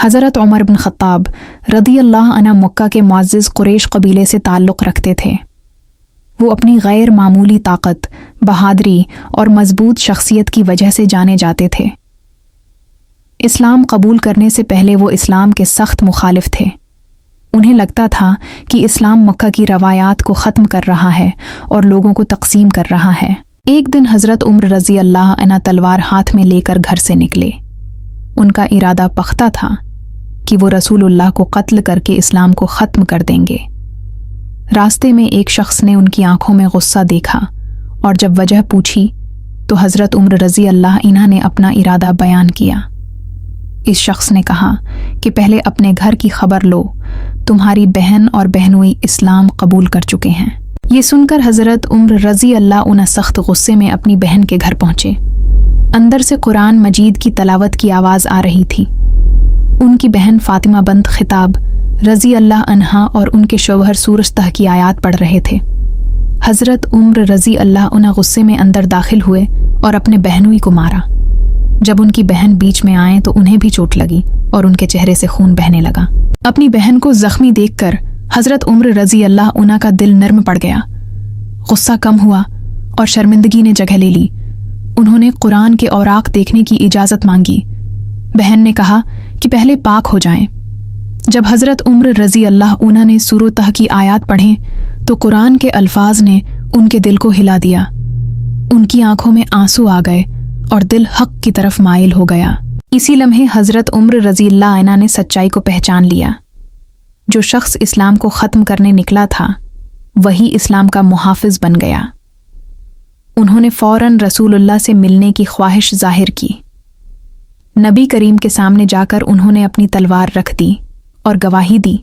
हज़रत उमर बिन ख़त्ताब रदी अल्लाह अन्हु मक्का के मुअज़्ज़िज़ कुरैश कबीले से ताल्लुक़ रखते थे। वो अपनी गैर मामूली ताकत, बहादुरी और मजबूत शख्सियत की वजह से जाने जाते थे। इस्लाम कबूल करने से पहले वो इस्लाम के सख्त मुखालिफ थे। उन्हें लगता था कि इस्लाम मक्का की रवायात को ख़त्म कर रहा है और लोगों को तकसीम कर रहा है। एक दिन हज़रत उमर रज़ी अल्लाह अन्हु तलवार हाथ में लेकर घर से निकले। उनका इरादा पख्ता था कि वो रसूलुल्लाह को कत्ल करके इस्लाम को ख़त्म कर देंगे। रास्ते में एक शख्स ने उनकी आंखों में गुस्सा देखा और जब वजह पूछी तो हज़रत उमर रज़ी अल्लाह अन्हु ने अपना इरादा बयान किया। इस शख्स ने कहा कि पहले अपने घर की खबर लो, तुम्हारी बहन और बहनोई इस्लाम कबूल कर चुके हैं। ये सुनकर हज़रत उमर रज़ी अल्लाह अन्हु सख्त गुस्से में अपनी बहन के घर पहुँचे। अंदर से कुरान मजीद की तलावत की आवाज़ आ रही थी। उनकी बहन फातिमा बंत खिताब रज़ी अल्लाह अन्हा और उनके शौहर सूरजतह की आयात पढ़ रहे थे। हज़रत उमर रज़ी अल्लाह अन्हा गुस्से में अंदर दाखिल हुए और अपने बहनोई को मारा। जब उनकी बहन बीच में आए तो उन्हें भी चोट लगी और उनके चेहरे से खून बहने लगा। अपनी बहन को जख्मी देखकर हज़रत उमर रज़ी अल्लाह अन्हा का दिल नर्म पड़ गया। गुस्सा कम हुआ और शर्मिंदगी ने जगह ले ली। उन्होंने कुरान के औराक देखने की इजाज़त मांगी। बहन ने कहा कि पहले पाक हो जाएं। जब हज़रत उमर रज़ी अल्लाह अन्हा ने सूरतह की आयात पढ़ें तो कुरान के अल्फाज ने उनके दिल को हिला दिया। उनकी आंखों में आंसू आ गए और दिल हक की तरफ माइल हो गया। इसी लम्हे हज़रत उमर रज़ी अल्लाह अन्हा ने सच्चाई को पहचान लिया। जो शख्स इस्लाम को ख़त्म करने निकला था वही इस्लाम का मुहाफ़िज़ बन गया। उन्होंने फ़ौरन रसूलुल्लाह से मिलने की ख्वाहिश ज़ाहिर की। नबी करीम के सामने जाकर उन्होंने अपनी तलवार रख दी और गवाही दी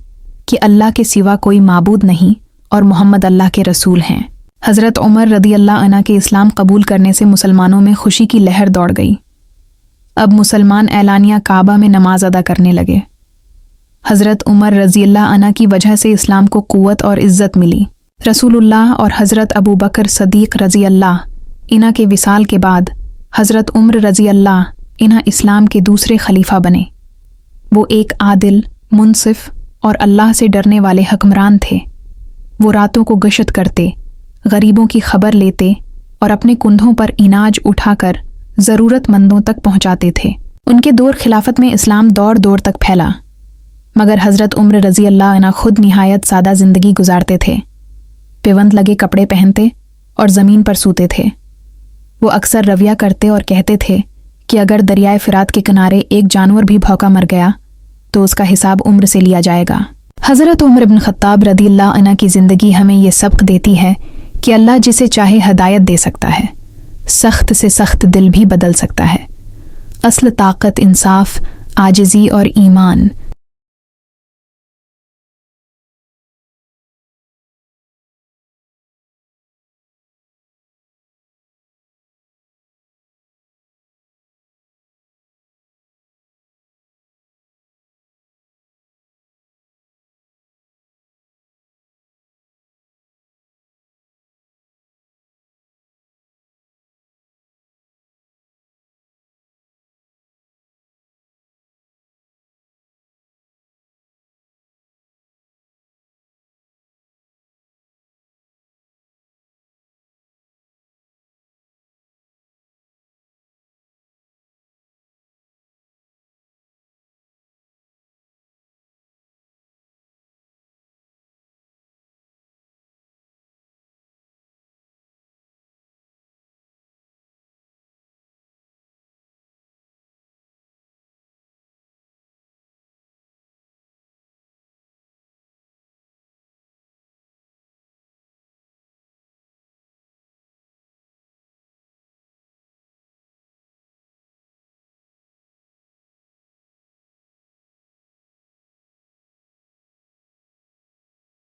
कि अल्लाह के सिवा कोई माबूद नहीं और मोहम्मद अल्लाह के रसूल हैं। हज़रत उमर रदी अल्लाह अन्हा के इस्लाम कबूल करने से मुसलमानों में खुशी की लहर दौड़ गई। अब मुसलमान एलानिया काबा में नमाज अदा करने लगे। हज़रत उमर रज़ी अल्लाह अन्हा की वजह से इस्लाम को क़ुव्वत और इज़्ज़त मिली। रसूलुल्लाह और हज़रत अबू बकर सदीक़ रज़ी अल्लाह इन्हा के विसाल के बाद हज़रत उमर रज़ी अल्लाह इन्हा इस्लाम के दूसरे खलीफा बने। वो एक आदिल, मुनसिफ और अल्लाह से डरने वाले हुक्मरान थे। वो रातों को गश्त करते, गरीबों की खबर लेते और अपने कुंधों पर इनाज उठाकर ज़रूरतमंदों तक पहुंचाते थे। उनके दौर खिलाफत में इस्लाम दौर दौर तक फैला, मगर हज़रत उमर रज़ी अल्लाह अन्हा खुद निहायत सादा ज़िंदगी गुजारते थे। पिवंद लगे कपड़े पहनते और ज़मीन पर सूते थे। वो अक्सर रविया करते और कहते थे कि अगर दरियाए फ़िरात के किनारे एक जानवर भी भौंका मर गया तो उसका हिसाब उम्र से लिया जाएगा। हज़रत उमर बिन ख़त्ताब रदी अल्लाह अन्हा की ज़िंदगी हमें ये सबक देती है कि अल्लाह जिसे चाहे हदायत दे सकता है, सख्त से सख्त दिल भी बदल सकता है। असल ताकत इंसाफ, आजिज़ी और ईमान